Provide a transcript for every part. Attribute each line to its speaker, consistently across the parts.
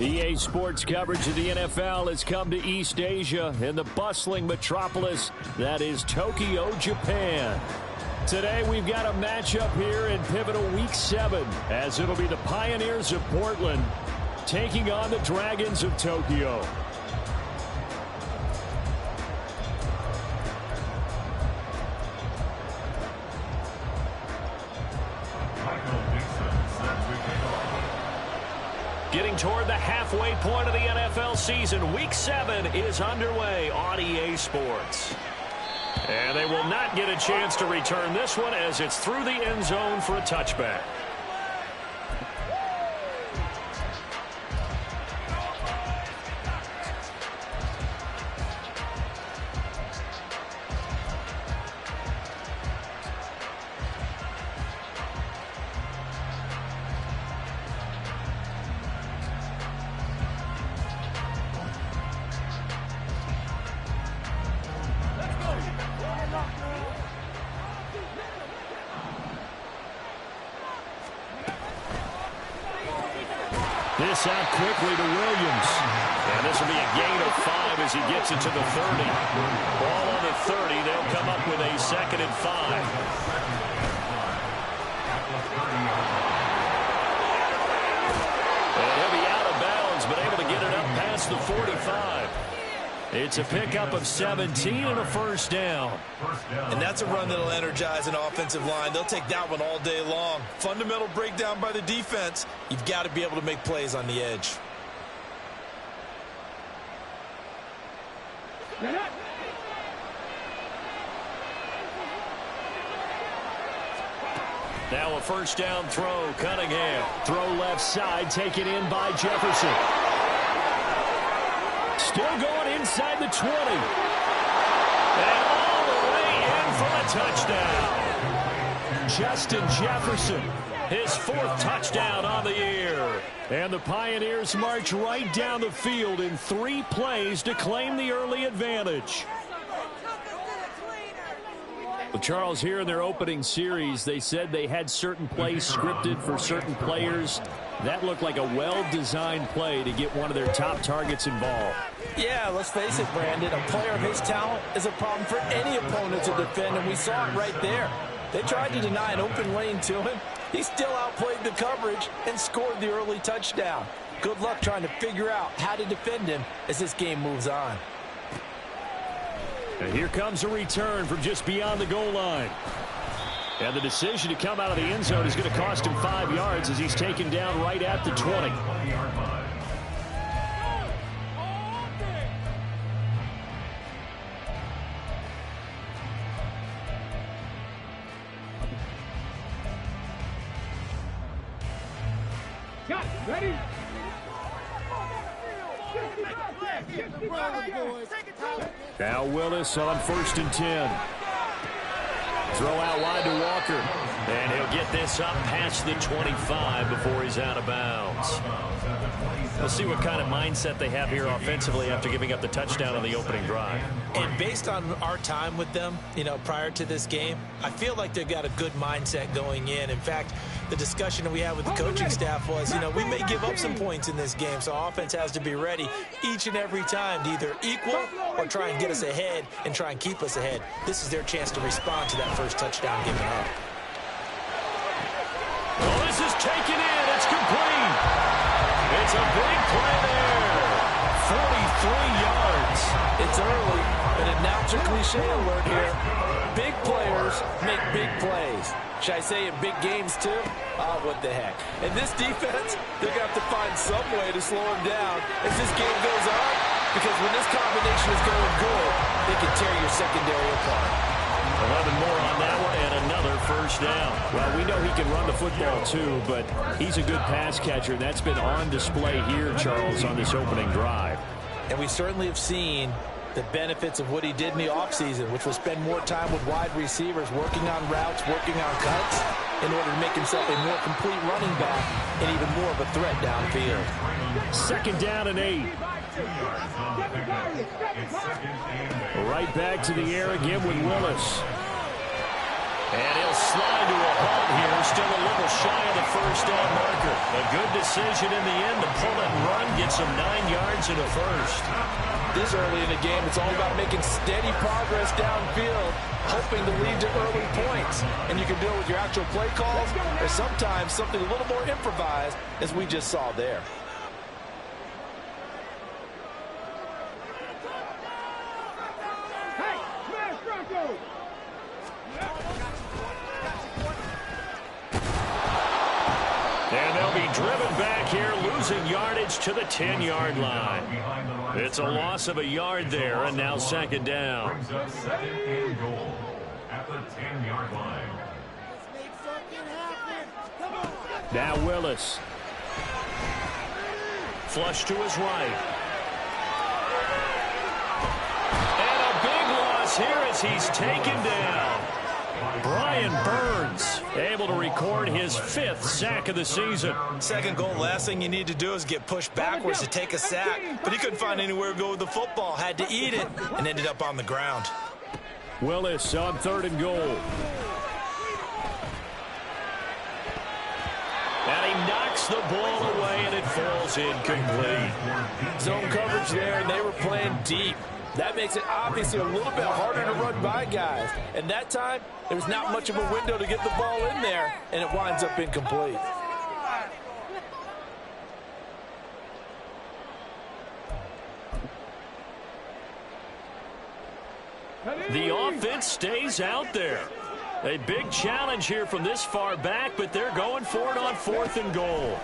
Speaker 1: EA Sports coverage of the NFL has come to East Asia in the bustling metropolis that is Tokyo, Japan. Today we've got a matchup here in pivotal Week 7 as it'll be the Pioneers of Portland taking on the Dragons of Tokyo. Getting toward the halfway point of the NFL season, Week 7 is underway on EA Sports. And they will not get a chance to return this one as it's through the end zone for a touchback. This out quickly to Williams. And this will be a gain of 5 as he gets it to the 30. Ball on the 30. They'll come up with a 2nd and 5. And he'll be out of bounds, but able to get it up past the 45. It's a pickup of 17 and a first down.
Speaker 2: And that's a run that'll energize an offensive line. They'll take that one all day long. Fundamental breakdown by the defense. You've got to be able to make plays on the edge.
Speaker 1: Now a first down throw, Cunningham. Throw left side, taken in by Jefferson. Still going inside the 20. And all the way in for a touchdown. Justin Jefferson, his 4th touchdown on the year. And the Pioneers march right down the field in 3 plays to claim the early advantage. Well, Charles, here in their opening series, they said they had certain plays scripted for certain players. That looked like a well-designed play to get one of their top targets involved.
Speaker 3: Yeah, let's face it, Brandon. A player of his talent is a problem for any opponent to defend, and we saw it right there. They tried to deny an open lane to him. He still outplayed the coverage and scored the early touchdown. Good luck trying to figure out how to defend him as this game moves on.
Speaker 1: And here comes a return from just beyond the goal line. And the decision to come out of the end zone is going to cost him 5 yards as he's taken down right at the 20.
Speaker 4: Ready?
Speaker 1: Now Willis on 1st and 10. Throw out wide to Walker. And he'll get this up past the 25 before he's out of bounds. We'll see what kind of mindset they have here offensively after giving up the touchdown on the opening drive.
Speaker 2: And based on our time with them, prior to this game, I feel like they've got a good mindset going in. In fact, the discussion that we had with the coaching staff was, we may give up some points in this game, so offense has to be ready each and every time to either equal or try and get us ahead and try and keep us ahead. This is their chance to respond to that first touchdown given up.
Speaker 1: Well, this is taken in. It's complete. It's a big play there. 43 yards.
Speaker 3: It's early, and a natural cliche alert here. Big players make big plays. Should I say in big games, too? What the heck. And this defense, they're going to have to find some way to slow him down as this game goes on, because when this combination is going good, they can tear your secondary apart.
Speaker 1: 11 more on that one and another first down. Well, we know he can run the football too, but he's a good pass catcher. That's been on display here, Charles, on this opening drive.
Speaker 3: And we certainly have seen the benefits of what he did in the offseason, which was spend more time with wide receivers, working on routes, working on cuts, in order to make himself a more complete running back and even more of a threat downfield.
Speaker 1: 2nd down and 8. Right back to the air again with Willis. And he'll slide to a halt here, still a little shy of the first down marker. A good decision in the end to pull it and run, get some 9 yards and a first.
Speaker 3: This early in the game, it's all about making steady progress downfield, hoping to lead to early points. And you can do it with your actual play calls, or sometimes something a little more improvised, as we just saw there.
Speaker 1: And they'll be driven back here, losing yardage to the 10-yard line. It's a loss of a yard there, and now second down.
Speaker 4: Brings up second and goal at the 10-yard line.
Speaker 1: Now Willis. Flush to his right. And a big loss here as he's taken down. Brian Burns able to record his 5th sack of the season.
Speaker 2: Second goal, last thing you need to do is get pushed backwards to take a sack. But he couldn't find anywhere to go with the football. Had to eat it and ended up on the ground.
Speaker 1: Willis on 3rd and goal. And he knocks the ball away, and it falls incomplete.
Speaker 3: Zone coverage there, and they were playing deep. That makes it obviously a little bit harder to run by guys. And that time, there was not much of a window to get the ball in there, and it winds up incomplete.
Speaker 1: The offense stays out there. A big challenge here from this far back, but they're going for it on 4th and goal.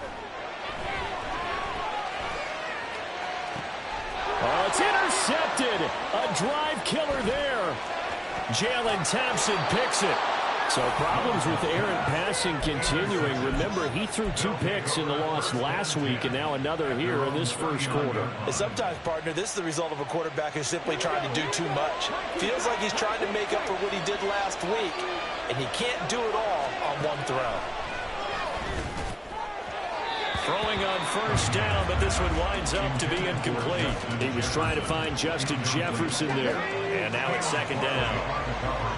Speaker 1: Oh, it's intercepted. A drive killer there. Jalen Thompson picks it. So problems with errant passing continuing. Remember, he threw 2 picks in the loss last week, and now another here in this first quarter.
Speaker 2: And sometimes, partner, this is the result of a quarterback who's simply trying to do too much. Feels like he's trying to make up for what he did last week, and he can't do it all on one throw.
Speaker 1: Throwing on first down, but this one winds up to be incomplete. He was trying to find Justin Jefferson there. And now it's second down.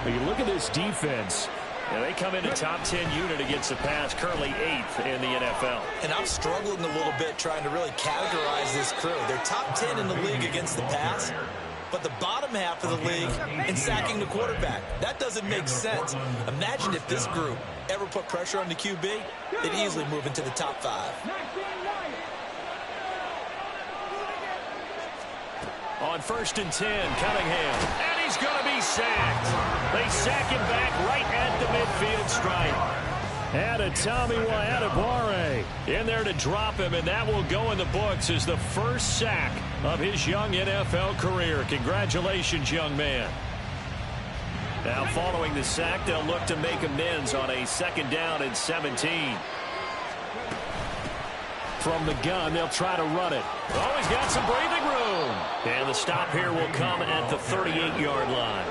Speaker 1: When you look at this defense, they come in a top 10 unit against the pass, currently 8th in the NFL.
Speaker 2: And I'm struggling a little bit trying to really categorize this crew. They're top 10 in the league against the pass, but the bottom half of the league in sacking the quarterback. That doesn't make sense. Imagine if this group ever put pressure on the QB, they'd easily move into the top 5.
Speaker 1: On 1st and 10, Cunningham. And he's going to be sacked. They sack him back right at the midfield stripe. And a Tommy Adebawore in there to drop him, and that will go in the books as the first sack of his young NFL career. Congratulations, young man. Now following the sack, they'll look to make amends on a 2nd down and 17. From the gun, they'll try to run it. Oh, he's got some breathing room. And the stop here will come at the 38-yard line.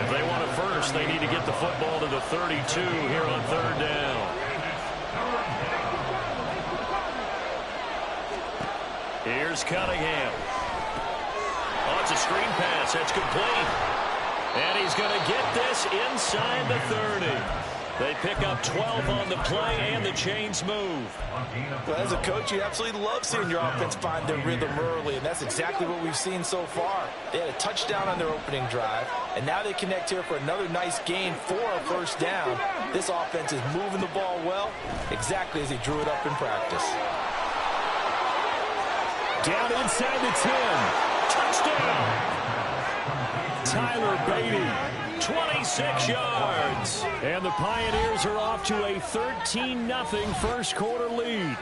Speaker 1: If they want it first, they need to get the football to the 32 here on 3rd down. Here's Cunningham. Oh, it's a screen pass. That's complete. And he's going to get this inside the 30. They pick up 12 on the play, and the chains move.
Speaker 2: Well, as a coach, you absolutely love seeing your offense find their rhythm early, and that's exactly what we've seen so far. They had a touchdown on their opening drive, and now they connect here for another nice gain for a first down. This offense is moving the ball well, exactly as he drew it up in practice.
Speaker 1: Down inside the 10. Touchdown! Tyler Beatty. 26 yards. And the Pioneers are off to a 13-0 first quarter lead.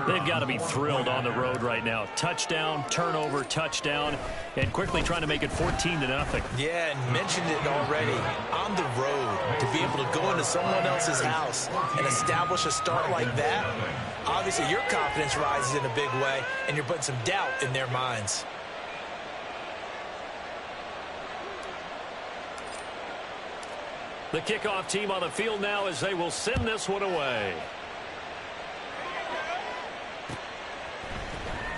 Speaker 1: They've got to be thrilled on the road right now. Touchdown, turnover, touchdown, and quickly trying to make it 14-0.
Speaker 2: Yeah, and mentioned it already. On the road, to be able to go into someone else's house and establish a start like that, obviously your confidence rises in a big way, and you're putting some doubt in their minds.
Speaker 1: The kickoff team on the field now as they will send this one away.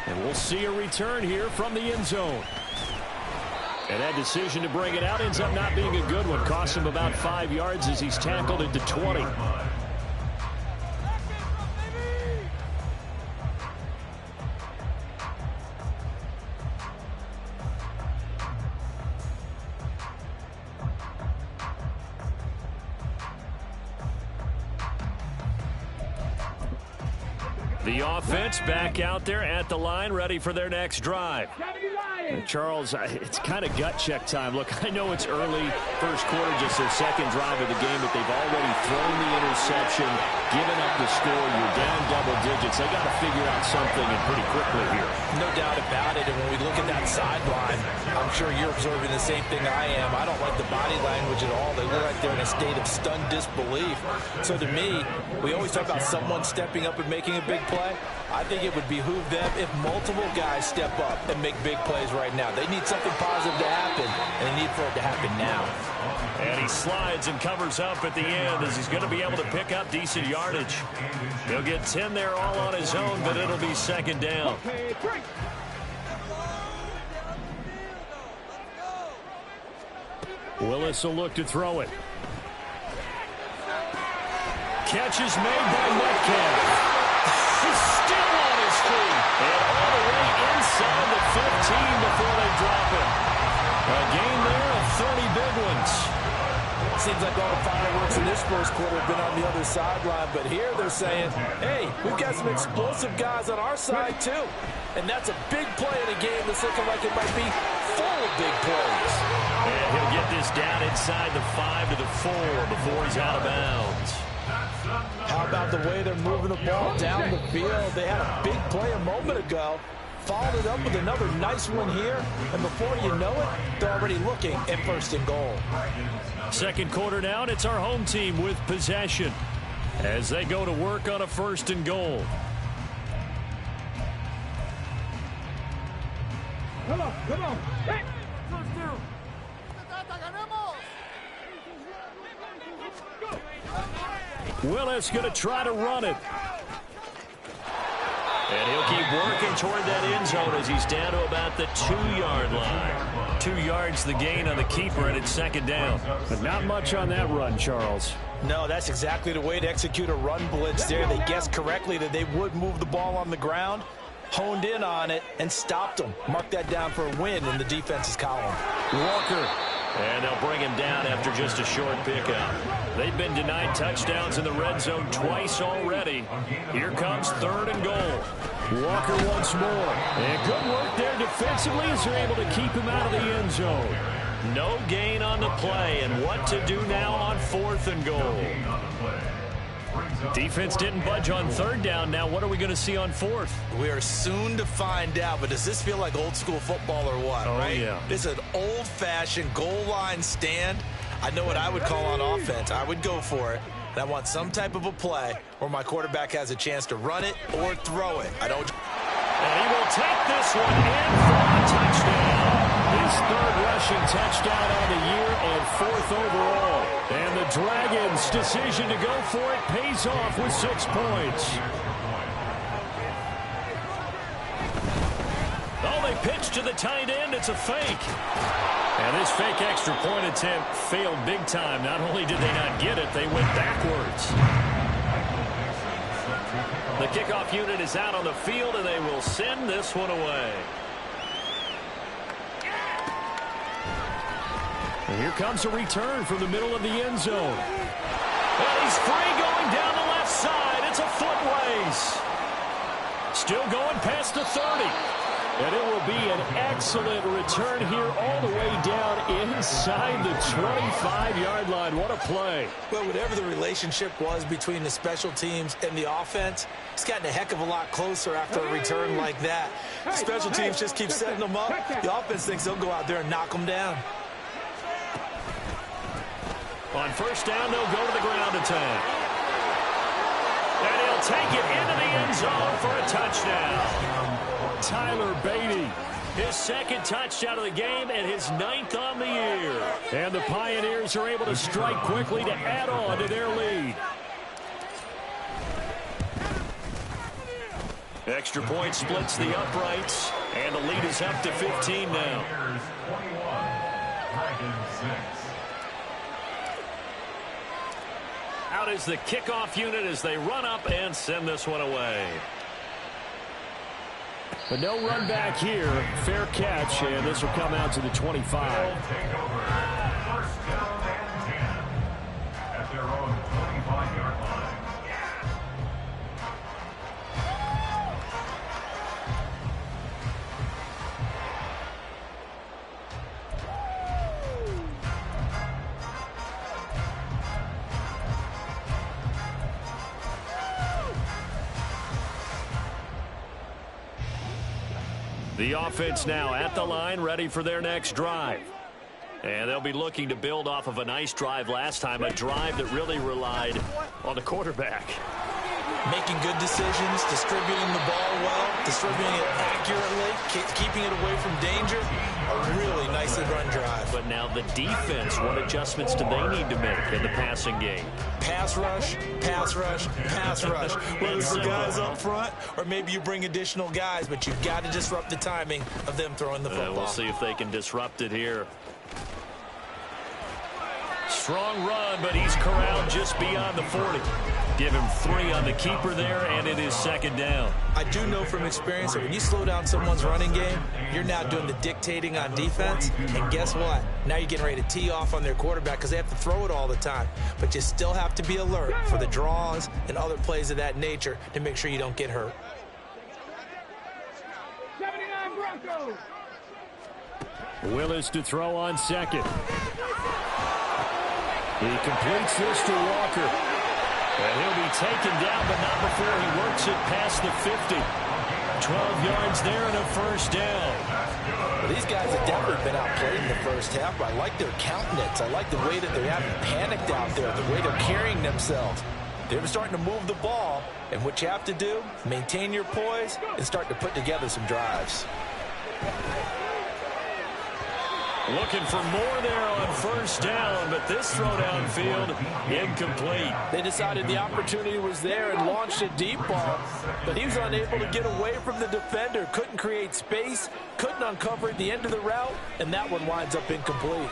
Speaker 1: And we'll see a return here from the end zone. And that decision to bring it out ends up not being a good one. Cost him about 5 yards as he's tackled into 20. The offense back out there at the line, ready for their next drive. Charles, it's kind of gut check time. Look, I know it's early, first quarter, just their second drive of the game, but they've already thrown the interception, given up the score. You're down double digits. They got to figure out something and pretty quickly here.
Speaker 2: No doubt about it. And when we look at that sideline, I'm sure you're observing the same thing I am. I don't like the body language at all. They look like they're in a state of stunned disbelief. So to me, we always talk about someone stepping up and making a big play. I think it would behoove them if multiple guys step up and make big plays right now. They need something positive to happen, and they need for it to happen now.
Speaker 1: And he slides and covers up at the end as he's going to be able to pick up decent yardage. He'll get 10 there all on his own, but it'll be second down. Willis will look to throw it. Catch is made by Metcalf. He's still on his feet. And all the way inside the 15 before they drop him. A gain there of 30 big ones.
Speaker 2: Seems like all the fireworks in this first quarter have been on the other sideline, but here they're saying, hey, we've got some explosive guys on our side too. And that's a big play in a game that's looking like it might be full of big plays.
Speaker 1: And he'll get this down inside the 5 to the 4 before he's out of bounds.
Speaker 2: How about the way they're moving the ball down the field? They had a big play a moment ago. Followed it up with another nice one here. And before you know it, they're already looking at first and goal.
Speaker 1: Second quarter down, it's our home team with possession as they go to work on a first and goal.
Speaker 5: Come on. Hey.
Speaker 1: Willis going to try to run it. And he'll keep working toward that end zone as he's down to about the 2-yard line. 2 yards the gain on the keeper, and it's second down. But not much on that run, Charles.
Speaker 2: No, that's exactly the way to execute a run blitz there. They guessed correctly that they would move the ball on the ground, honed in on it, and stopped them. Mark that down for a win in the defense's column.
Speaker 1: Walker. And they'll bring him down after just a short pickup. They've been denied touchdowns in the red zone twice already. Here comes third and goal. Walker once more. And good work there defensively as they're able to keep him out of the end zone. No gain on the play, and what to do now on fourth and goal. Defense didn't budge on third down. Now what are we going to see on fourth?
Speaker 2: We are soon to find out, but does this feel like old school football or what, right?
Speaker 1: Yeah.
Speaker 2: This is an old-fashioned goal line stand. I know what I would call on offense. I would go for it. And I want some type of a play where my quarterback has a chance to run it or throw it. I don't.
Speaker 1: And he will take this one in for a touchdown. His third rushing touchdown on the year and fourth overall. And the Dragons' decision to go for it pays off with 6 points. Oh, they pitch to the tight end. It's a fake. And this fake extra point attempt failed big time. Not only did they not get it, they went backwards. The kickoff unit is out on the field, and they will send this one away. And here comes a return from the middle of the end zone. And he's free going down the left side. It's a foot race. Still going past the 30. And it will be an excellent return here all the way down inside the 25-yard line. What a play.
Speaker 2: Well, whatever the relationship was between the special teams and the offense, it's gotten a heck of a lot closer after a return like that. The special teams just keep setting them up. The offense thinks they'll go out there and knock them down.
Speaker 1: On first down, they'll go to the ground attack. And he'll take it into the end zone for a touchdown. Tyler Beatty, his second touchdown of the game and his 9th on the year. And the Pioneers are able to strike quickly to add on to their lead. Extra point splits the uprights, and the lead is up to 15 now. Out is the kickoff unit as they run up and send this one away. But no run back here. Fair catch, and this will come out to the 25.
Speaker 4: Take over. First down and 10 at their own 25-yard line.
Speaker 1: The offense now at the line, ready for their next drive. And they'll be looking to build off of a nice drive last time, a drive that really relied on the quarterback.
Speaker 2: Making good decisions, distributing the ball well, distributing it accurately, keeping it away from danger. A really nicely run drive.
Speaker 1: But now the defense, what adjustments do they need to make in the passing game?
Speaker 2: Pass rush, pass rush, pass rush. Whether it's the guys up front or maybe you bring additional guys, but you've got to disrupt the timing of them throwing the football.
Speaker 1: We'll see if they can disrupt it here. Strong run, but he's corralled just beyond the 40. Give him 3 on the keeper there, and it is second down.
Speaker 2: I do know from experience that when you slow down someone's running game, you're now doing the dictating on defense. And guess what? Now you're getting ready to tee off on their quarterback because they have to throw it all the time. But you still have to be alert for the draws and other plays of that nature to make sure you don't get hurt.
Speaker 5: 79 Broncos.
Speaker 1: Willis to throw on second. He completes this to Walker. And he'll be taken down, but not before he works it past the 50. 12 yards there and a first down.
Speaker 2: Well, these guys have definitely been outplayed in the first half, but I like their countenance. I like the way that they haven't panicked out there, the way they're carrying themselves. They're starting to move the ball, and what you have to do, maintain your poise and start to put together some drives.
Speaker 1: Looking for more there on first down, but this throw downfield incomplete.
Speaker 3: They decided the opportunity was there and launched a deep ball, but he was unable to get away from the defender, couldn't create space, couldn't uncover at the end of the route, and that one winds up incomplete.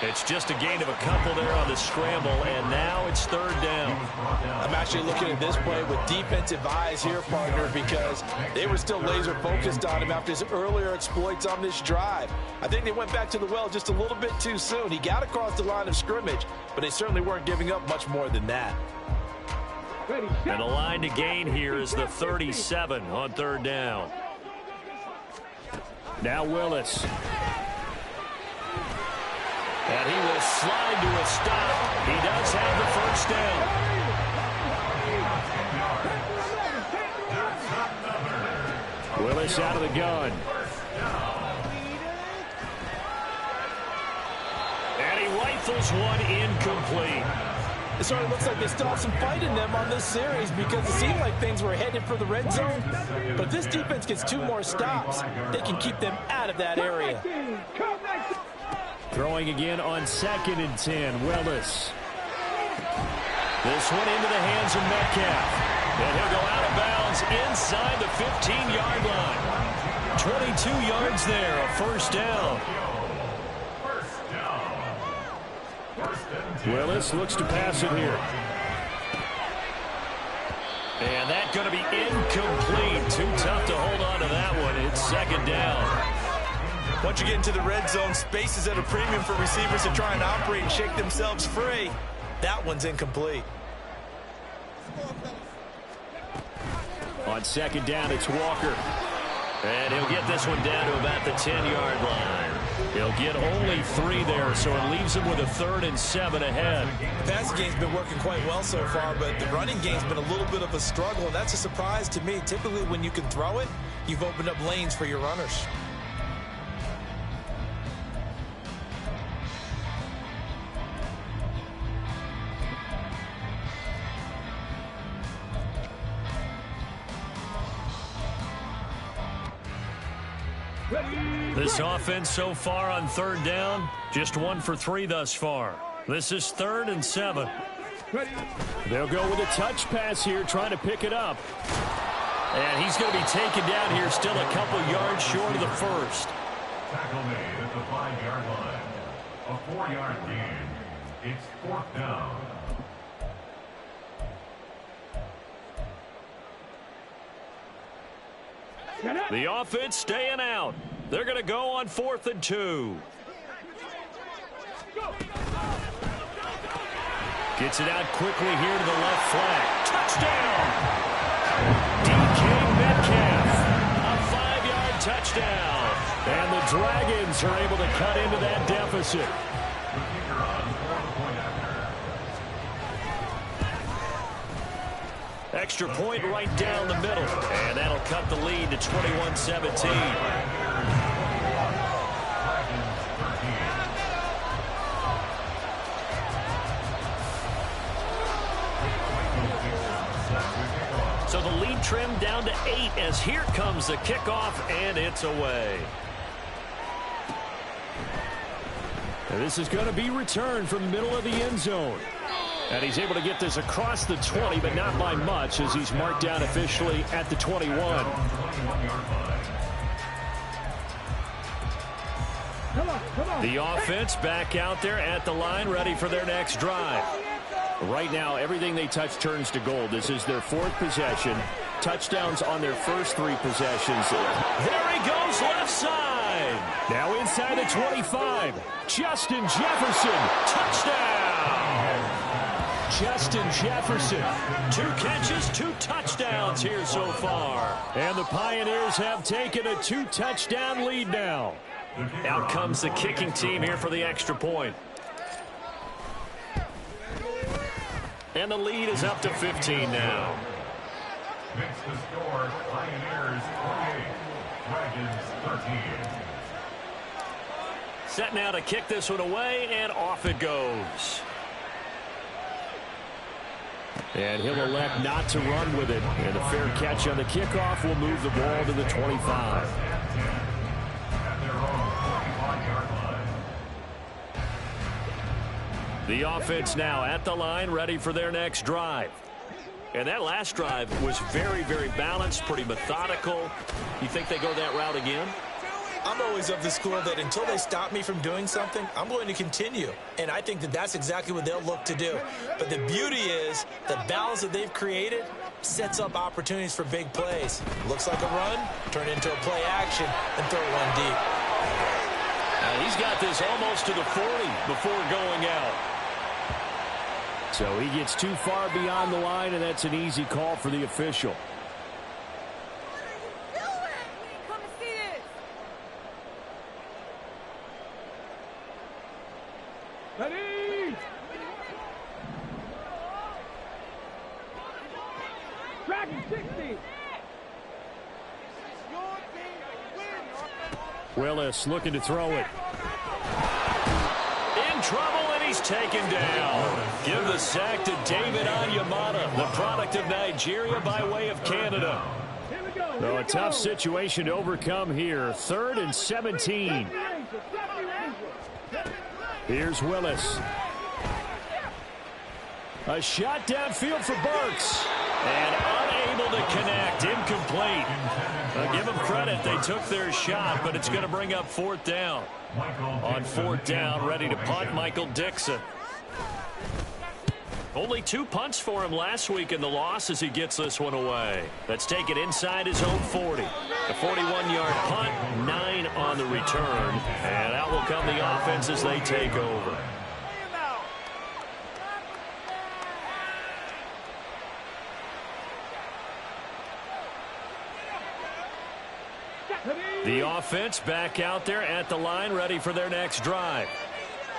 Speaker 1: It's just a gain of a couple there on the scramble, and now it's third down.
Speaker 3: I'm actually looking at this play with defensive eyes here, partner, because they were still laser focused on him after his earlier exploits on this drive. I think they went back to the well just a little bit too soon. He got across the line of scrimmage, but they certainly weren't giving up much more than that.
Speaker 1: And the line to gain here is the 37 on third down. Now Willis. And he will slide to a stop. He does have the first down. Willis out of the gun. And he rifles one incomplete.
Speaker 3: It sort of looks like they still have some fight in them on this series because it seemed like things were headed for the red zone. But if this defense gets 2 more stops, they can keep them out of that area.
Speaker 1: Throwing again on 2nd and 10, Willis. This one into the hands of Metcalf. And he'll go out of bounds inside the 15-yard line. 22 yards there, a first down. Willis looks to pass it here. And that's going to be incomplete. Too tough to hold on to that one. It's second down.
Speaker 2: Once you get into the red zone, space is at a premium for receivers to try and operate and shake themselves free. That one's incomplete.
Speaker 1: On second down, it's Walker. And he'll get this one down to about the 10-yard line. He'll get only 3 there, so it leaves him with a 3rd and 7 ahead.
Speaker 2: The passing game's been working quite well so far, but the running game's been a little bit of a struggle, and that's a surprise to me. Typically, when you can throw it, you've opened up lanes for your runners.
Speaker 1: This offense so far on third down, just 1 for 3 thus far. This is 3rd and 7. They'll go with a touch pass here, trying to pick it up. And he's going to be taken down here, still a couple yards short of the first.
Speaker 4: Tackle made at the 5-yard line. A 4-yard gain. It's 4th down.
Speaker 1: The offense staying out. They're going to go on 4th and 2. Gets it out quickly here to the left flank. Touchdown! DK Metcalf. A 5-yard touchdown. And the Dragons are able to cut into that deficit. Extra point right down the middle. And that'll cut the lead to 21-17. So the lead trimmed down to 8 as here comes the kickoff, and it's away. And this is going to be returned from the middle of the end zone. And he's able to get this across the 20, but not by much, as he's marked down officially at the 21. The offense back out there at the line, ready for their next drive. Right now, everything they touch turns to gold. This is their 4th possession. Touchdowns on their first 3 possessions. There he goes, left side. Now inside the 25. Justin Jefferson, touchdown. Justin Jefferson, 2 catches, 2 touchdowns here so far. And the Pioneers have taken a 2-touchdown lead now. Out comes the kicking team here for the extra point. And the lead is up to 15 now.
Speaker 4: Makes the score Pioneers 28, Dragons 13.
Speaker 1: Set now to kick this one away, and off it goes. And he'll elect not to run with it. And a fair catch on the kickoff will move the ball to the 25. The offense now at the line, ready for their next drive. And that last drive was very, very balanced, pretty methodical. You think they go that route again?
Speaker 2: I'm always of the school that until they stop me from doing something, I'm going to continue. And I think that that's exactly what they'll look to do. But the beauty is the balance that they've created sets up opportunities for big plays. Looks like a run, turn into a play action, and throw one deep.
Speaker 1: He's got this almost to the 40 before going out. So he gets too far beyond the line, and that's an easy call for the official.
Speaker 5: Ready! Dragon 60!
Speaker 1: Willis looking to throw it. In trouble, and he's taken down. Give the sack to David Onyemata, the product of Nigeria by way of Canada. So a tough situation to overcome here. 3rd and 17. Here's Willis. A shot downfield for Burks. And unable to connect. Incomplete. Give them credit. They took their shot, but it's going to bring up 4th down. On 4th down, ready to punt, Michael Dixon. Only 2 punts for him last week in the loss as he gets this one away. Let's take it inside his own 40. A 41-yard punt, 9 on the return. And out will come the offense as they take over. The offense back out there at the line, ready for their next drive.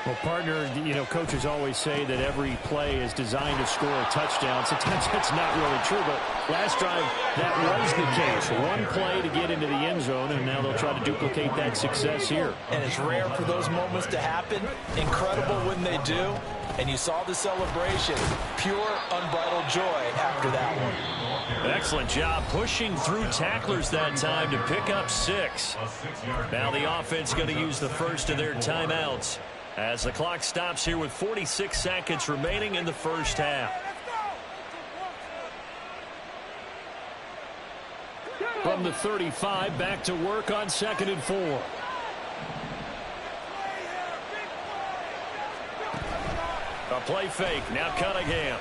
Speaker 1: Well, partner, you know, coaches always say that every play is designed to score a touchdown. Sometimes that's not really true, but last drive, that was the case. One play to get into the end zone, and now they'll try to duplicate that success here.
Speaker 2: And it's rare for those moments to happen. Incredible when they do. And you saw the celebration. Pure, unbridled joy after that one.
Speaker 1: Excellent job pushing through tacklers that time to pick up 6. Now the offense going to use the first of their timeouts as the clock stops here with 46 seconds remaining in the first half. From the 35, back to work on 2nd and 4. A play fake. Now Cunningham.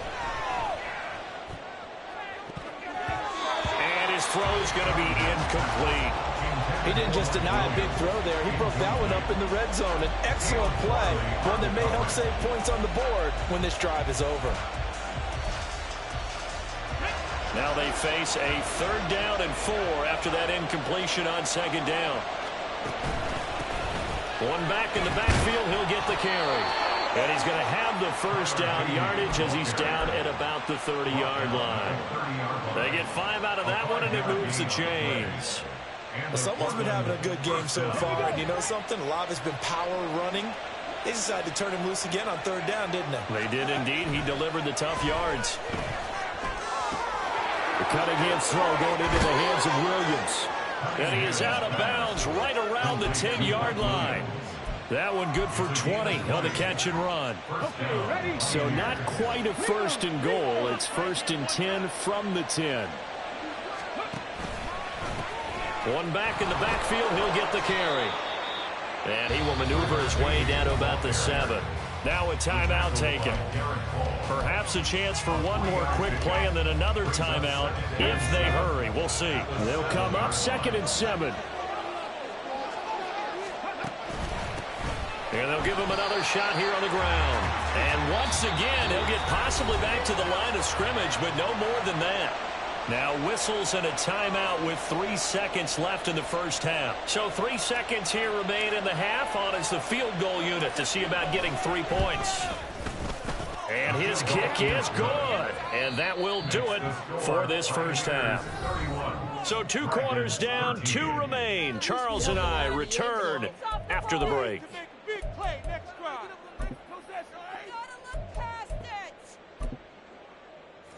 Speaker 1: And his throw's going to be incomplete.
Speaker 2: He didn't just deny a big throw there. He broke that one up in the red zone. An excellent play, one that may help save points on the board when this drive is over.
Speaker 1: Now they face a 3rd down and 4 after that incompletion on 2nd down. One back in the backfield, he'll get the carry. And he's going to have the 1st down yardage as he's down at about the 30-yard line. They get 5 out of that one, and it moves the chains.
Speaker 2: Well, someone's been having a good game so far, and you know something? A lot of it's been power running. They decided to turn him loose again on 3rd down, didn't they?
Speaker 1: They did indeed. He delivered the tough yards. The Cunningham throw going into the hands of Williams. And he is out of bounds right around the 10-yard line. That one good for 20 on the catch and run. So not quite a 1st and goal. It's 1st and 10 from the 10. One back in the backfield, he'll get the carry. And he will maneuver his way down to about the 7. Now a timeout taken. Perhaps a chance for one more quick play and then another timeout if they hurry. We'll see. They'll come up 2nd and 7. And they'll give him another shot here on the ground. And once again, he'll get possibly back to the line of scrimmage, but no more than that. Now whistles and a timeout with 3 seconds left in the 1st half. So 3 seconds here remain in the half. On is the field goal unit to see about getting 3 points. And his kick is good. And that will do it for this 1st half. So 2 quarters down, 2 remain. Charles and I return after the break.
Speaker 5: Big play next drive.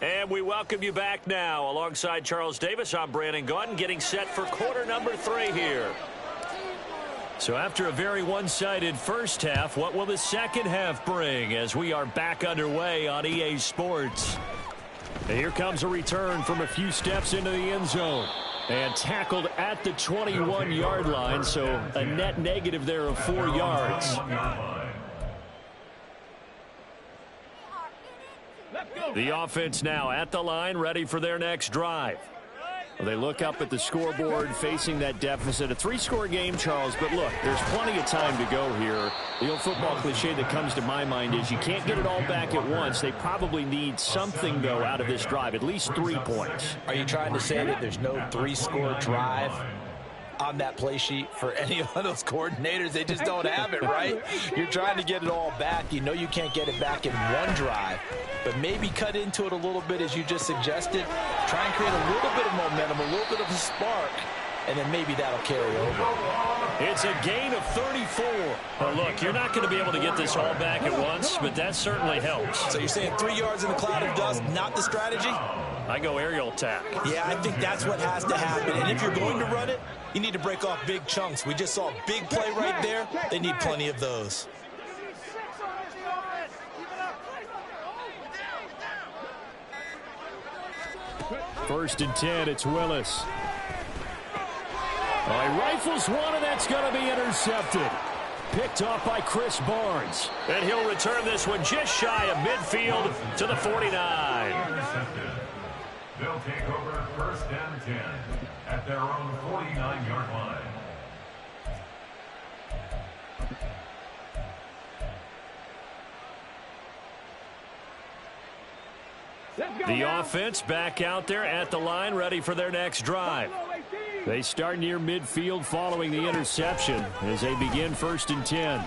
Speaker 1: And we welcome you back now. Alongside Charles Davis, I'm Brandon Gaudin, getting set for quarter number 3 here. So after a very one-sided 1st half, what will the 2nd half bring as we are back underway on EA Sports? And here comes a return from a few steps into the end zone. And tackled at the 21-yard line, so a net negative there of 4 yards. The offense now at the line, ready for their next drive. Well, they look up at the scoreboard facing that deficit. A 3-score game, Charles, but look, there's plenty of time to go here. The old football cliche that comes to my mind is you can't get it all back at once. They probably need something, though, out of this drive, at least 3 points.
Speaker 2: Are you trying to say that there's no 3-score drive on that play sheet for any of those coordinators? They just don't have it, right? You're trying to get it all back. You know you can't get it back in one drive, but maybe cut into it a little bit as you just suggested. Try and create a little bit of momentum, a little bit of a spark, and then maybe that'll carry over.
Speaker 1: It's a gain of 34. Well, look, you're not going to be able to get this all back at once, but that certainly helps.
Speaker 2: So you're saying 3 yards in a cloud of dust, not the strategy?
Speaker 1: I go aerial attack.
Speaker 2: Yeah, I think that's what has to happen. And if you're going to run it, you need to break off big chunks. We just saw a big play right there. They need plenty of those.
Speaker 1: First and 10, it's Willis. He rifles one, and that's going to be intercepted. Picked off by Chris Barnes. And he'll return this one just shy of midfield to the 49.
Speaker 4: Intercepted. They'll take over 1st and 10 at their own 49-yard line.
Speaker 1: The offense back out there at the line, ready for their next drive. They start near midfield following the interception as they begin 1st and 10.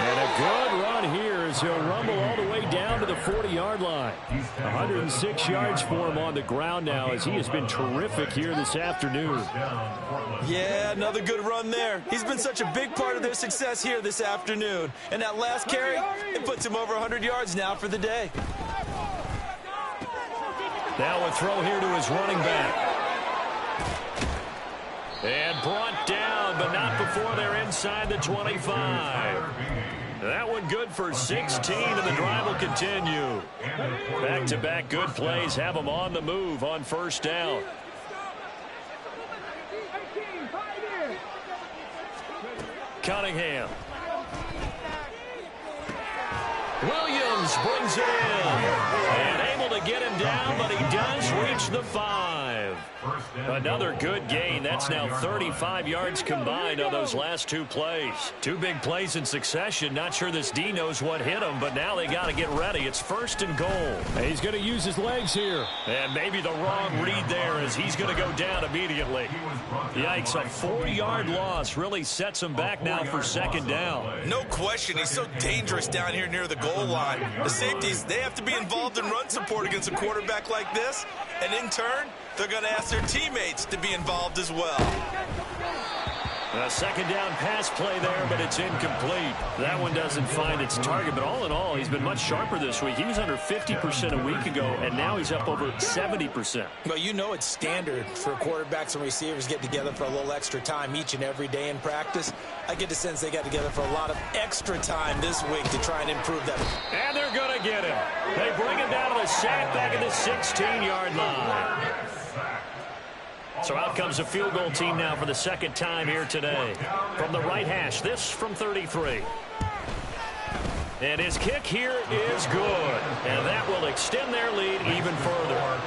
Speaker 1: And a good run here as he'll rumble all the way down to the 40-yard line. 106 yards for him on the ground now as he has been terrific here this afternoon.
Speaker 2: Yeah, another good run there. He's been such a big part of their success here this afternoon. And that last carry, it puts him over 100 yards now for the day.
Speaker 1: Now a throw here to his running back. And brought down, but not before they're inside the 25. That one good for 16, and the drive will continue. Back-to-back good plays have them on the move on first down. Cunningham. Williams brings it in. And able to get him down, but he does reach the 5. Another good gain. That's now 35 yards combined on those last 2 plays. 2 big plays in succession. Not sure this D knows what hit him, but now they got to get ready. It's 1st and goal.
Speaker 6: He's going to use his legs here.
Speaker 1: And maybe the wrong read there as he's going to go down immediately. Yikes, a 4-yard loss really sets him back now for 2nd down.
Speaker 2: No question, he's so dangerous down here near the goal line. The safeties, they have to be involved in run support against a quarterback like this. And in turn, they're going to ask their teammates to be involved as well.
Speaker 1: A 2nd down pass play there, but it's incomplete. That one doesn't find its target, but all in all, he's been much sharper this week. He was under 50% a week ago, and now he's up over 70%.
Speaker 2: Well, you know it's standard for quarterbacks and receivers get together for a little extra time each and every day in practice. I get the sense they got together for a lot of extra time this week to try and improve that.
Speaker 1: And they're going to get him. They bring him down to the sack back at the 16-yard line. So out comes a field goal team now for the 2nd time here today. From the right hash, this from 33. And his kick here is good. And that will extend their lead even further.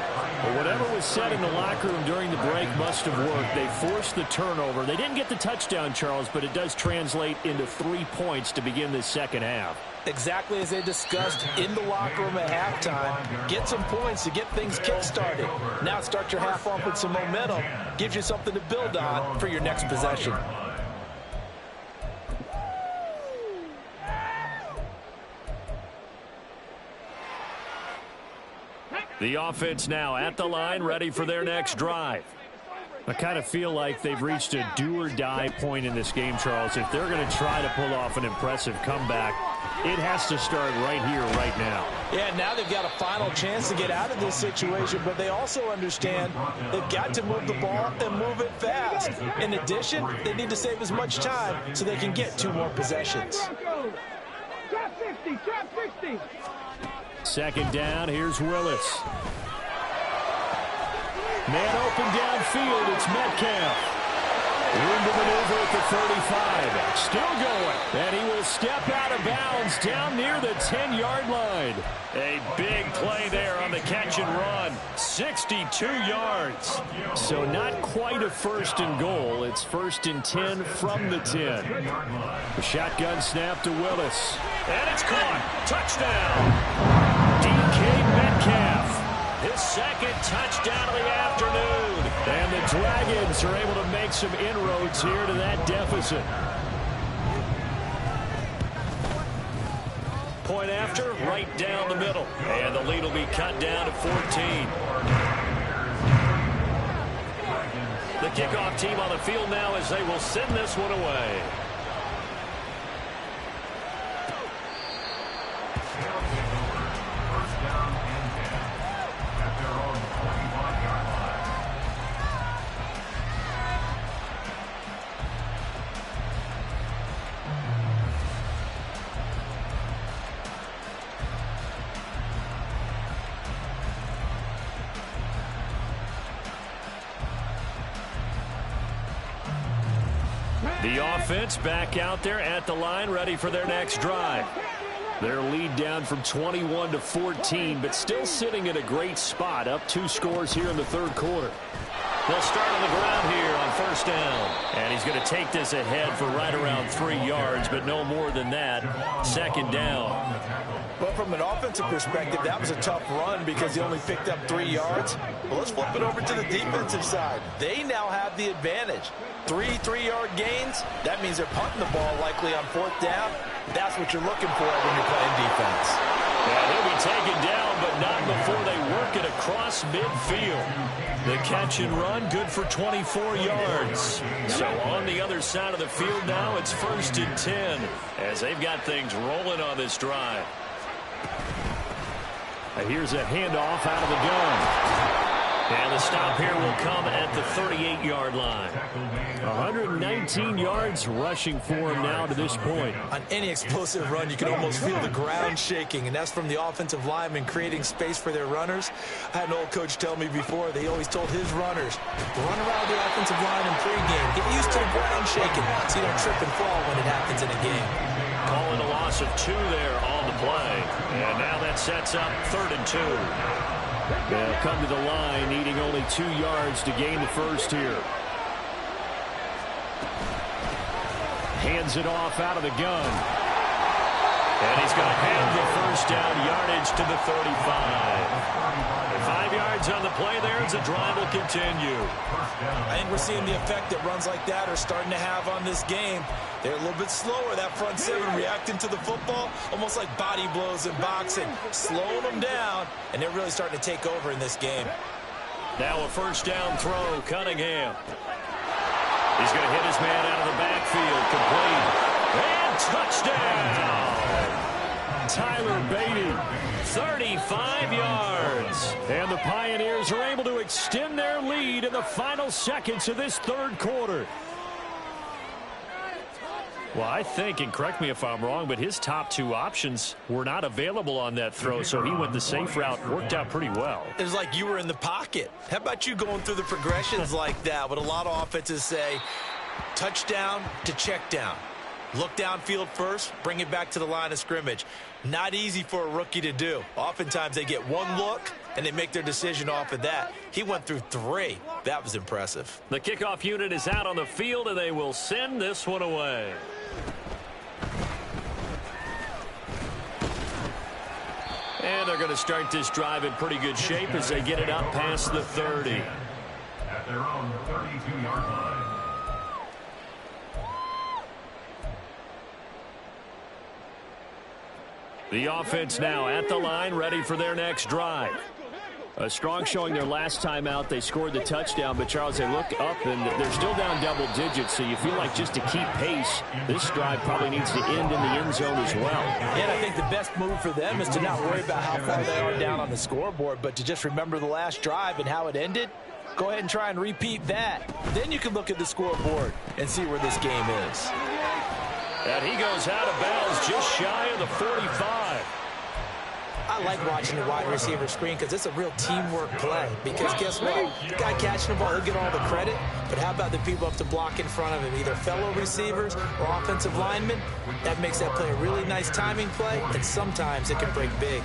Speaker 6: Well, whatever was said in the locker room during the break must have worked. They forced the turnover. They didn't get the touchdown, Charles, but it does translate into 3 points to begin this 2nd half.
Speaker 2: Exactly as they discussed in the locker room at halftime. Get some points to get things kick-started. Now start your half off with some momentum. Gives you something to build on for your next possession.
Speaker 1: The offense now at the line, ready for their next drive.
Speaker 6: I kind of feel like they've reached a do-or-die point in this game, Charles. If they're going to try to pull off an impressive comeback, it has to start right here, right now.
Speaker 2: Yeah, now they've got a final chance to get out of this situation, but they also understand they've got to move the ball and move it fast. In addition, they need to save as much time so they can get 2 more possessions.
Speaker 5: Trap 60, trap 60.
Speaker 6: 2nd down, here's Willis. Man open downfield, it's Metcalf. Room to maneuver at the 35. Still going. And he will step out of bounds down near the 10-yard line.
Speaker 1: A big play there on the catch and run. 62 yards.
Speaker 6: So not quite a 1st and goal. It's 1st and 10 from the 10. The shotgun snap to Willis.
Speaker 1: And it's caught. Touchdown. DK Metcalf. His 2nd touchdown of the afternoon.
Speaker 6: And the Dragons are able to make some inroads here to that deficit.
Speaker 1: Point after, right down the middle. And the lead will be cut down to 14. The kickoff team on the field now as they will send this one away. The offense back out there at the line, ready for their next drive.
Speaker 6: Their lead down from 21 to 14, but still sitting in a great spot, up 2 scores here in the 3rd quarter.
Speaker 1: They'll start on the ground here on 1st down. And he's going to take this ahead for right around 3 yards, but no more than that. 2nd down.
Speaker 2: Well, from an offensive perspective, that was a tough run because he only picked up 3 yards. Well, let's flip it over to the defensive side. They now have the advantage. 3 3-yard gains. That means they're punting the ball likely on 4th down. That's what you're looking for when you're playing defense.
Speaker 1: Yeah, they'll be taken down, but not before they work it across midfield. The catch and run, good for 24 yards. So on the other side of the field now, it's 1st and 10 as they've got things rolling on this drive.
Speaker 6: Here's a handoff out of the gun.
Speaker 1: And the stop here will come at the 38-yard line.
Speaker 6: 119 yards rushing for him now to this point.
Speaker 2: On any explosive run, you can almost feel the ground shaking, and that's from the offensive linemen creating space for their runners. I had an old coach tell me before, they always told his runners, run around the offensive line in pregame. Get used to the ground shaking so you don't trip and fall when it happens in a game.
Speaker 1: Calling a loss of 2 there on the play. And now that sets up 3rd and 2.
Speaker 6: They'll come to the line, needing only 2 yards to gain the first here. Hands it off out of the gun. And he's going to have the first down, yardage to the 35. 5 yards on the play there as the drive will continue.
Speaker 2: I think we're seeing the effect that runs like that are starting to have on this game. They're a little bit slower, that front 7, reacting to the football, almost like body blows in boxing, slowing them down, and they're really starting to take over in this game.
Speaker 1: Now a first down throw, Cunningham. He's going to hit his man out of the backfield, complete, and touchdown! Tyler Beatty, 35 yards. And the Pioneers are able to extend their lead in the final seconds of this 3rd quarter. Well, I think, and correct me if I'm wrong, but his top 2 options were not available on that throw, so he went the safe route. Worked out pretty well.
Speaker 2: It was like you were in the pocket. How about you going through the progressions like that? What a lot of offenses say, touchdown to check down. Look downfield first, bring it back to the line of scrimmage. Not easy for a rookie to do. Oftentimes they get 1 look, and they make their decision off of that. He went through 3. That was impressive.
Speaker 1: The kickoff unit is out on the field, and they will send this one away. And they're going to start this drive in pretty good shape as they get it up past the 30.
Speaker 4: At their own 32-yard line.
Speaker 6: The offense now at the line, ready for their next drive. A strong showing their last time out. They scored the touchdown, but Charles, they look up and they're still down double digits, so you feel like just to keep pace, this drive probably needs to end in the end zone as well.
Speaker 2: And I think the best move for them is to not worry about how far they are down on the scoreboard, but to just remember the last drive and how it ended. Go ahead and try and repeat that. Then you can look at the scoreboard and see where this game is.
Speaker 1: And he goes out of bounds just shy of the 45.
Speaker 2: I like watching the wide receiver screen because it's a real teamwork play. Because guess what? The guy catching the ball, he'll get all the credit. But how about the people up to block in front of him, either fellow receivers or offensive linemen? That makes that play a really nice timing play, and sometimes it can break big.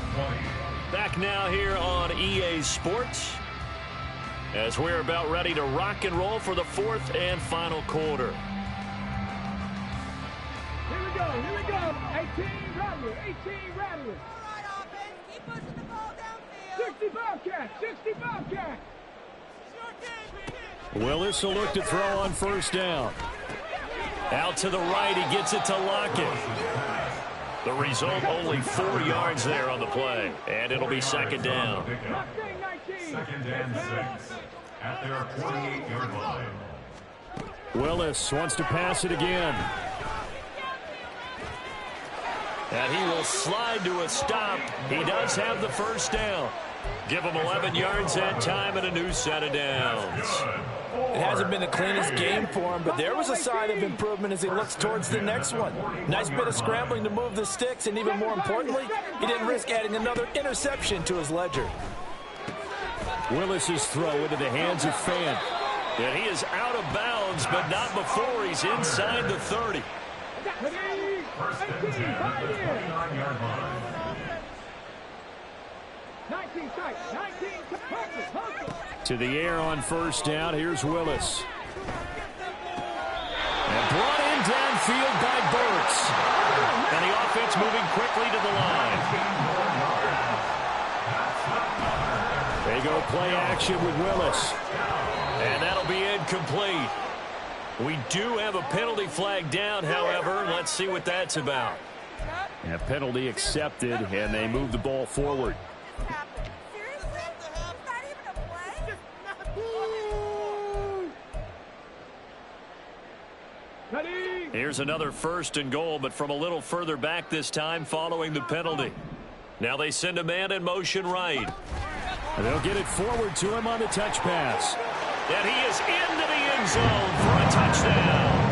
Speaker 1: Back now here on EA Sports as we're about ready to rock and roll for the 4th and final quarter.
Speaker 5: Here we go. 18 Rattler, 18 Rattler. 60 Bobcat.
Speaker 6: Willis will look to throw on first down.
Speaker 1: Out to the right, he gets it to Lockett. The result, only 4 yards there on the play, and it'll be 2nd down.
Speaker 4: 2nd and 6 at their 48-yard line.
Speaker 6: Willis wants to pass it again.
Speaker 1: And he will slide to a stop. He does have the first down. Give him 11 yards that time and a new set of downs.
Speaker 2: It hasn't been the cleanest game for him, but there was a sign of improvement as he looks towards the next one. Nice bit of scrambling to move the sticks, and even more importantly, he didn't risk adding another interception to his ledger.
Speaker 6: Willis's throw into the hands of Fant.
Speaker 1: And he is out of bounds, but not before he's inside the 30.
Speaker 4: First and 10 at the 29-yard line.
Speaker 5: 19 tight.
Speaker 6: To the air on first down. Here's Willis. And brought in downfield by Burks.
Speaker 1: And the offense moving quickly to the line.
Speaker 6: They go play action with Willis.
Speaker 1: And that'll be incomplete. We do have a penalty flag down, however. Let's see what that's about.
Speaker 6: And a penalty accepted, and they move the ball forward.
Speaker 1: Here's another 1st and goal, but from a little further back this time following the penalty. Now they send a man in motion right.
Speaker 6: And they'll get it forward to him on the touch pass.
Speaker 1: And he is into the end zone for a touchdown.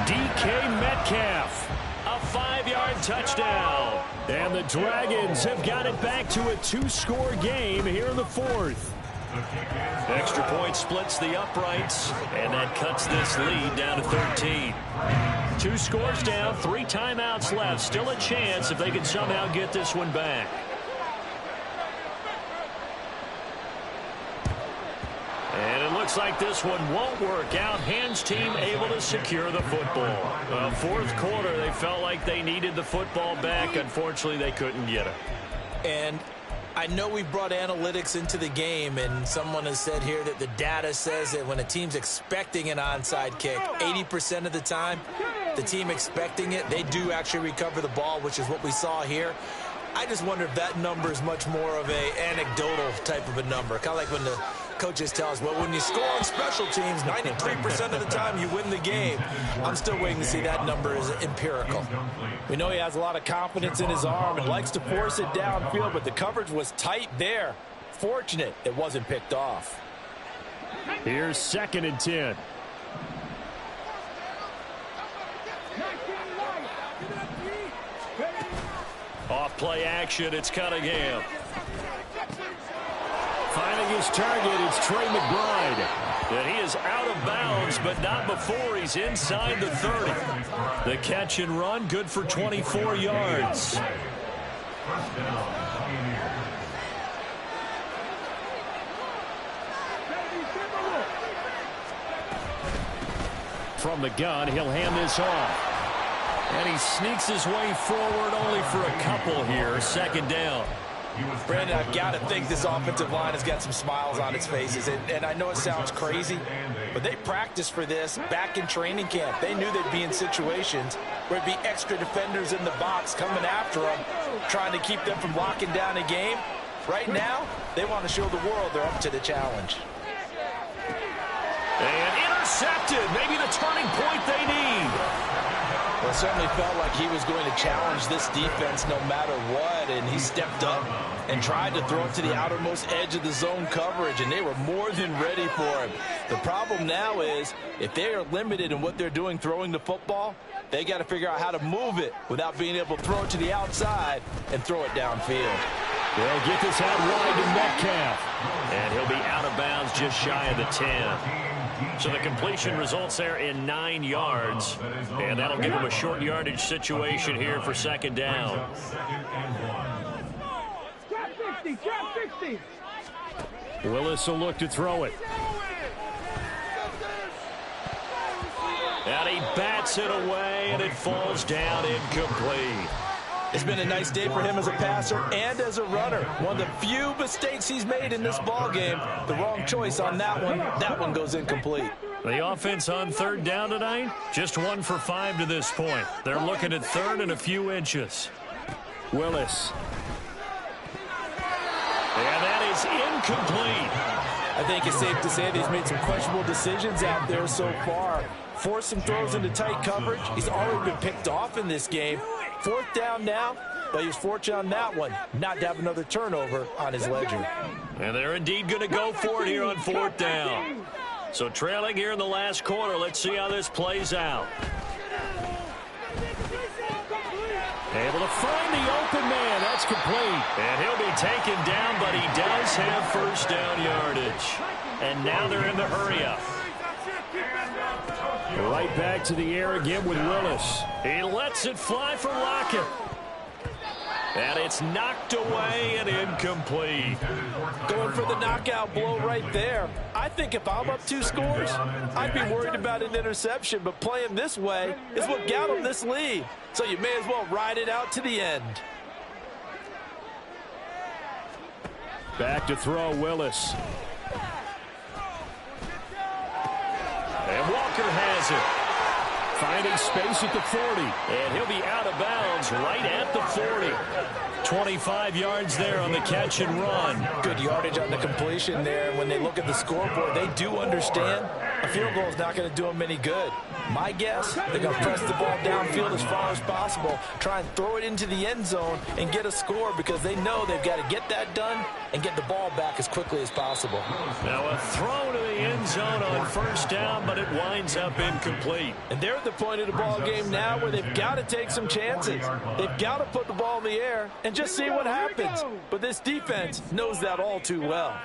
Speaker 1: DK Metcalf, a 5-yard touchdown. And the Dragons have got it back to a 2-score game here in the 4th. Extra point splits the uprights, and that cuts this lead down to 13. 2 scores down, 3 timeouts left. Still a chance if they can somehow get this one back. And it looks like this one won't work out. Hands team able to secure the football. Well, 4th quarter, they felt like they needed the football back. Unfortunately, they couldn't get it.
Speaker 2: And I know we brought analytics into the game, and someone has said here that the data says that when a team's expecting an onside kick, 80% of the time, the team expecting it, they do actually recover the ball, which is what we saw here. I just wonder if that number is much more of a anecdotal type of a number. Kind of like when the coaches tell us, well, when you score on special teams, 93% of the time you win the game. I'm still waiting to see that number is empirical.
Speaker 3: We know he has a lot of confidence in his arm and likes to force it downfield, but the coverage was tight there. Fortunate it wasn't picked off.
Speaker 6: Here's 2nd and 10.
Speaker 1: Off play action, it's Cunningham.
Speaker 6: Finding his target, it's Trey McBride.
Speaker 1: And he is out of bounds, but not before he's inside the 30. The catch and run, good for 24 yards.
Speaker 6: From the gun, he'll hand this off.
Speaker 1: And he sneaks his way forward only for a couple here. 2nd down.
Speaker 2: Brandon, I've got to think this offensive line has got some smiles on its faces. And I know it sounds crazy, but they practiced for this back in training camp. They knew they'd be in situations where it'd be extra defenders in the box coming after them, trying to keep them from locking down a game. Right now, they want to show the world they're up to the challenge.
Speaker 1: And intercepted. Maybe the turning point they need.
Speaker 2: Well, it certainly felt like he was going to challenge this defense no matter what, and he stepped up and tried to throw it to the outermost edge of the zone coverage, and they were more than ready for him. The problem now is if they are limited in what they're doing throwing the football, they got to figure out how to move it without being able to throw it to the outside and throw it downfield.
Speaker 6: They'll get this out wide to Metcalf.
Speaker 1: And he'll be out of bounds just shy of the 10. So the completion results there in 9 yards. And that'll give him a short yardage situation here for 2nd down.
Speaker 5: Trap 60.
Speaker 6: Willis will look to throw it.
Speaker 1: And he bats it away, and it falls down incomplete.
Speaker 2: It's been a nice day for him as a passer and as a runner. One of the few mistakes he's made in this ballgame. The wrong choice on that one. That one goes incomplete.
Speaker 1: The offense on 3rd down tonight, just 1 for 5 to this point. They're looking at 3rd and a few inches.
Speaker 6: Willis.
Speaker 1: And that is incomplete.
Speaker 2: I think it's safe to say that he's made some questionable decisions out there so far. Forced some throws into tight coverage. He's already been picked off in this game. 4th down now, but he was fortunate on that one not to have another turnover on his ledger.
Speaker 1: And they're indeed going to go for it here on 4th down. So trailing here in the last quarter, let's see how this plays out.
Speaker 6: Able to find the open man. That's complete.
Speaker 1: And he'll be taken down, but he does have 1st down yardage. And now they're in the hurry-up.
Speaker 6: Right back to the air again with Willis.
Speaker 1: He lets it fly for Lockett. And it's knocked away and incomplete.
Speaker 2: Going for the knockout blow right there. I think if I'm up 2 scores, I'd be worried about an interception, but playing this way is what got him this lead. So you may as well ride it out to the end.
Speaker 6: Back to throw, Willis.
Speaker 1: And Walker has it.
Speaker 6: Finding space at the 40.
Speaker 1: And he'll be out of bounds right at the 40. 25 yards there on the catch and run.
Speaker 2: Good yardage on the completion there. When they look at the scoreboard, they do understand A field goal is not going to do them any good. My guess, they're going to press the ball downfield as far as possible, try and throw it into the end zone and get a score because they know they've got to get that done and get the ball back as quickly as possible.
Speaker 1: Now a throw to the end zone on first down, but it winds up incomplete.
Speaker 2: And they're at the point of the ball game now where they've got to take some chances. They've got to put the ball in the air and just see what happens. But this defense knows that all too well.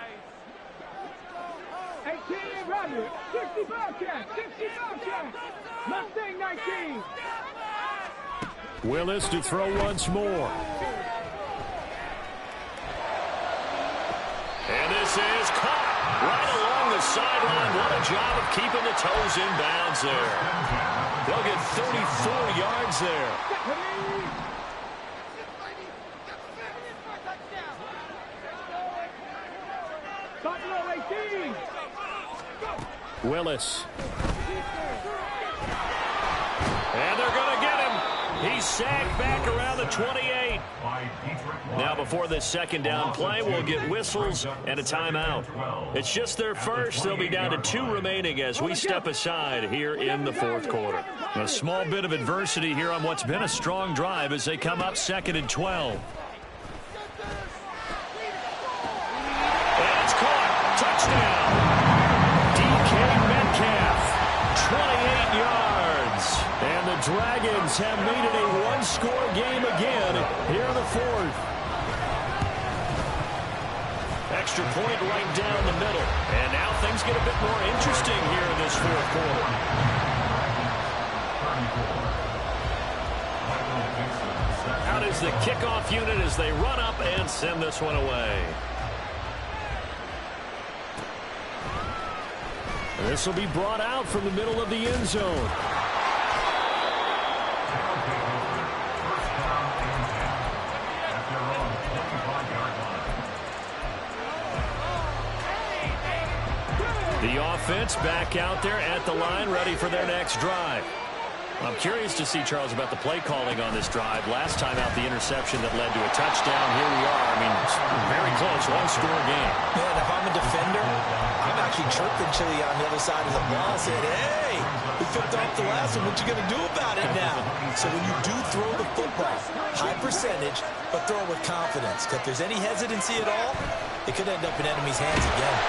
Speaker 5: 18, Roger. 65 check. 65 check. Mustang 19.
Speaker 1: Willis to throw once more. And this is caught right along the sideline. What a job of keeping the toes in bounds there. They'll get 34 yards there.
Speaker 5: Buffalo 18.
Speaker 1: Willis. And they're going to get him. He's sagged back around the 28. Now before this second down play, we'll get whistles and a timeout. It's just their first. They'll be down to 2 remaining as we step aside here in the fourth quarter. A small bit of adversity here on what's been a strong drive as they come up 2nd and 12. And it's caught. Touchdown. Metcalf, 28 yards. And the Dragons have made it a one-score game again here in the fourth. Extra point right down the middle. And now things get a bit more interesting here in this fourth quarter. Out is the kickoff unit as they run up and send this one away. This will be brought out from the middle of the end zone. The offense back out there at the line, ready for their next drive. I'm curious to see, Charles, about the play calling on this drive. Last time out, the interception that led to a touchdown. Here we are. I mean, it's very close, one-score game.
Speaker 2: Yeah, and if I'm a defender, I'm actually chirping Chili on the other side of the ball, saying, hey, we picked off the last one. What you going to do about it now? So when you do throw the football, high percentage, but throw it with confidence. Because if there's any hesitancy at all, it could end up in enemy's hands again.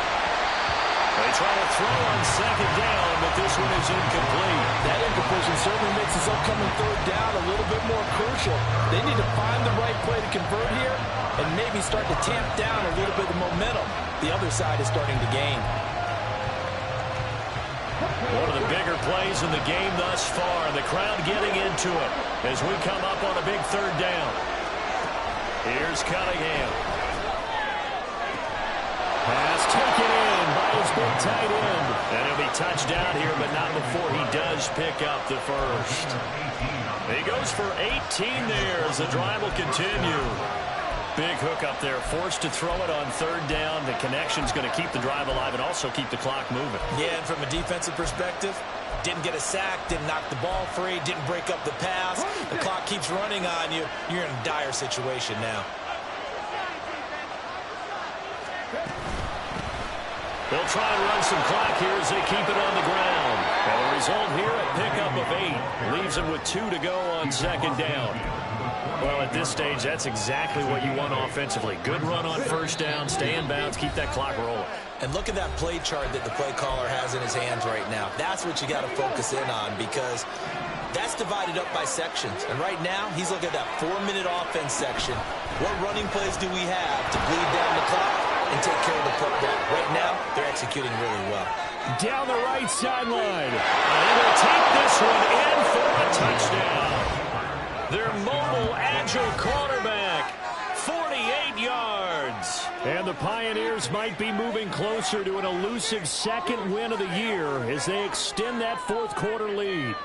Speaker 1: They try to throw on second down, but this one is incomplete.
Speaker 2: That incompletion certainly makes this upcoming third down a little bit more crucial. They need to find the right play to convert here and maybe start to tamp down a little bit of momentum. The other side is starting to gain.
Speaker 1: One of the bigger plays in the game thus far. The crowd getting into it as we come up on a big third down. Here's Cunningham. Pass taken in by his big tight end. And he'll be touched down here, but not before he does pick up the first. He goes for 18 there as the drive will continue. Big hook up there, forced to throw it on third down. The connection's going to keep the drive alive and also keep the clock moving.
Speaker 2: Yeah, and from a defensive perspective, didn't get a sack, didn't knock the ball free, didn't break up the pass. The clock keeps running on you. You're in a dire situation now.
Speaker 1: They'll try and run some clock here as they keep it on the ground. And the result here, a pickup of 8. Leaves them with 2 to go on second down. Well, at this stage, that's exactly what you want offensively. Good run on first down, stay in bounds, keep that clock rolling.
Speaker 2: And look at that play chart that the play caller has in his hands right now. That's what you got to focus in on because that's divided up by sections. And right now, he's looking at that 4-minute offense section. What running plays do we have to bleed down the clock and take care of the football? Right now, they're executing really well.
Speaker 1: Down the right sideline. And he will take this one in for a touchdown. Their mobile, agile quarterback, 48 yards. And the Pioneers might be moving closer to an elusive second win of the year as they extend that fourth quarter lead.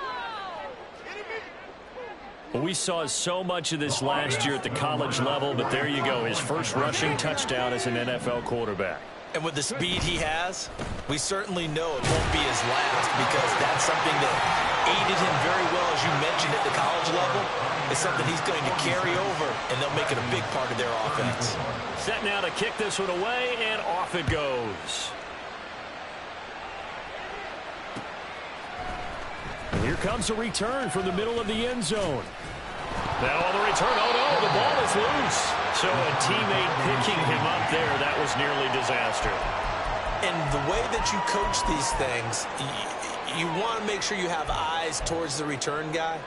Speaker 1: We saw so much of this last year at the college level, but there you go, his first rushing touchdown as an NFL quarterback.
Speaker 2: And with the speed he has, we certainly know it won't be his last because that's something that aided him very well, as you mentioned, at the college level. It's something he's going to carry over, and they'll make it a big part of their offense.
Speaker 1: Set now to kick this one away, and off it goes.
Speaker 6: Here comes a return from the middle of the end zone.
Speaker 1: Now on the return, oh no, the ball is loose. So a teammate picking him up there, that was nearly disaster.
Speaker 2: And the way that you coach these things, you want to make sure you have eyes towards the return guy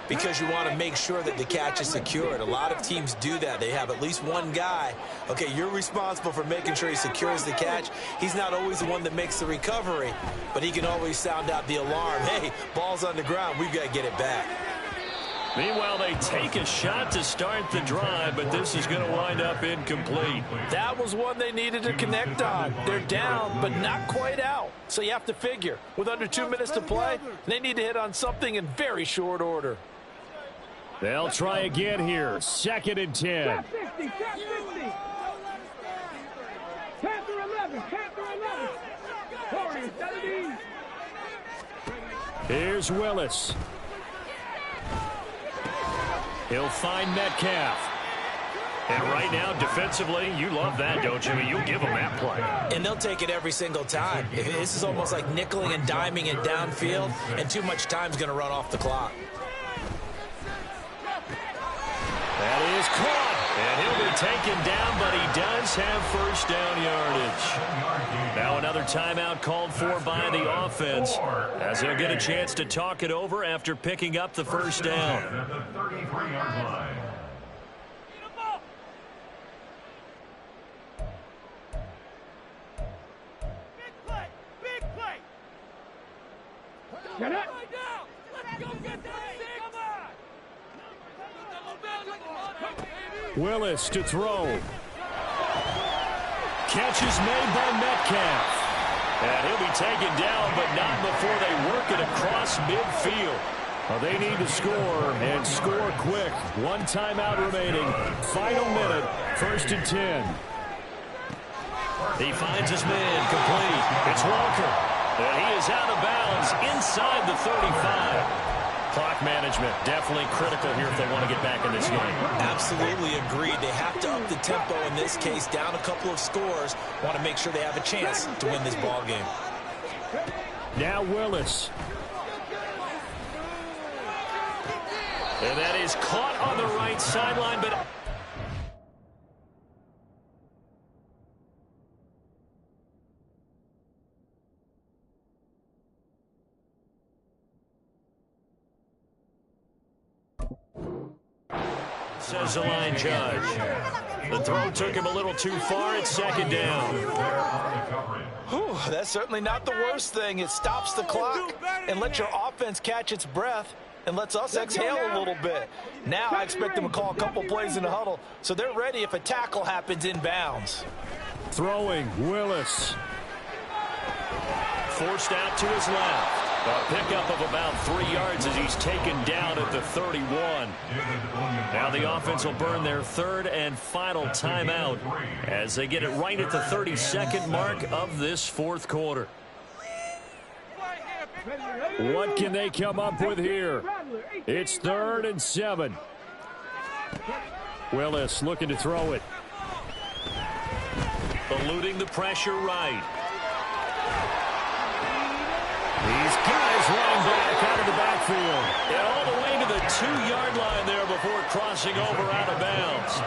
Speaker 2: because you want to make sure that the catch is secured. A lot of teams do that. They have at least one guy. Okay, you're responsible for making sure he secures the catch. He's not always the one that makes the recovery, but he can always sound out the alarm. Hey, ball's on the ground. We've got to get it back.
Speaker 1: Meanwhile, they take a shot to start the drive, but this is going to wind up incomplete.
Speaker 3: That was one they needed to connect on. They're down, but not quite out. So you have to figure, with under 2 minutes to play, they need to hit on something in very short order.
Speaker 6: They'll try again here. 2nd and 10.
Speaker 5: Tap 50, tap 50. Panther 11, Panther 11. Warriors, 17.
Speaker 6: Here's Willis. He'll find Metcalf.
Speaker 1: And right now, defensively, you love that, don't you? I mean, you'll give them that play.
Speaker 2: And they'll take it every single time. This is almost like nickeling and diming it downfield, and too much time's going to run off the clock.
Speaker 6: That is caught.
Speaker 1: And he'll be taken down, but he does have first down yardage. Now another timeout called for by the offense, as he'll get a chance to talk it over after picking up the first down.
Speaker 4: At the 33-yard line.
Speaker 5: Get it.
Speaker 6: Willis to throw. Catch is made by Metcalf.
Speaker 1: And he'll be taken down, but not before they work it across midfield.
Speaker 6: Well, they need to score, and score quick. 1 timeout remaining. Final minute, 1st and 10.
Speaker 1: He finds his man complete. It's Walker. And he is out of bounds inside the 35. Clock management, definitely critical here if they want to get back in this game.
Speaker 2: Absolutely agreed. They have to up the tempo in this case, down a couple of scores. Want to make sure they have a chance to win this ball game.
Speaker 6: Now Willis.
Speaker 1: And that is caught on the right sideline, but...
Speaker 6: Oh,
Speaker 1: says the line judge. The throw took him a little too far. It's 2nd down.
Speaker 3: Whew, that's certainly not the worst thing. It stops the clock and lets your offense catch its breath and lets us exhale a little bit. Now I expect them to call a couple plays in the huddle so they're ready if a tackle happens inbounds.
Speaker 6: Throwing, Willis.
Speaker 1: Forced out to his left. A pickup of about 3 yards as he's taken down at the 31. Now the offense will burn their 3rd and final timeout as they get it right at the 32nd mark of this 4th quarter.
Speaker 6: What can they come up with here? It's 3rd and 7. Willis looking to throw it.
Speaker 1: Eluding the pressure right.
Speaker 6: These guys running back out of the backfield.
Speaker 1: And all the way to the 2-yard line there before crossing over out of bounds.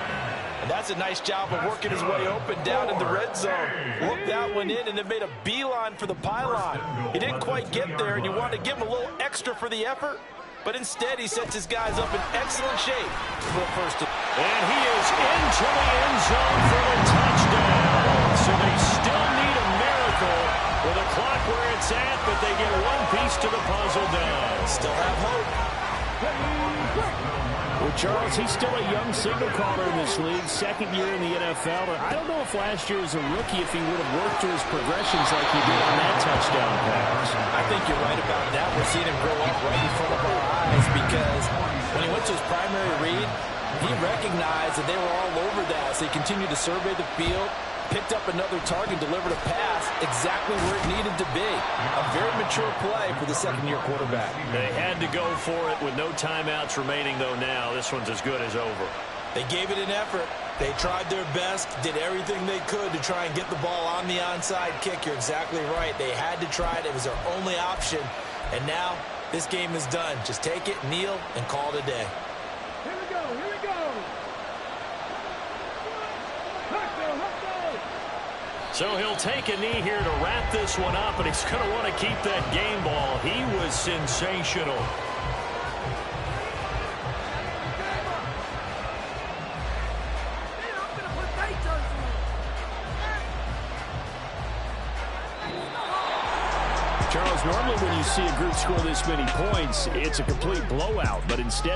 Speaker 3: And that's a nice job of working his way open down in the red zone. Looked that one in and then made a beeline for the pylon. He didn't quite get there, and you wanted to give him a little extra for the effort. But instead, he sets his guys up in excellent shape for the first.
Speaker 1: And he is into the end zone for a touchdown. So they still need a miracle with a clock where it's at, but they get one piece to the puzzle down.
Speaker 2: Still have hope.
Speaker 6: Well, Charles, he's still a young signal caller in this league, 2nd year in the NFL. And I don't know if last year as a rookie, if he would have worked through his progressions like he did on that touchdown pass.
Speaker 2: I think you're right about that. We're seeing him grow up right in front of our eyes because when he went to his primary read, he recognized that they were all over that. So he continued to survey the field, picked up another target, delivered a pass exactly where it needed to be. A very mature play for the 2nd-year quarterback.
Speaker 1: They had to go for it with no timeouts remaining, though now. This one's as good as over.
Speaker 2: They gave it an effort. They tried their best, did everything they could to try and get the ball on the onside kick. You're exactly right. They had to try it. It was their only option. And now this game is done. Just take it, kneel, and call it a day.
Speaker 5: Here we go, here we go. Hustle, hustle.
Speaker 1: So he'll take a knee here to wrap this one up, and he's going to want to keep that game ball. He was sensational.
Speaker 6: Charles, normally when you see a group score this many points, it's a complete blowout, but instead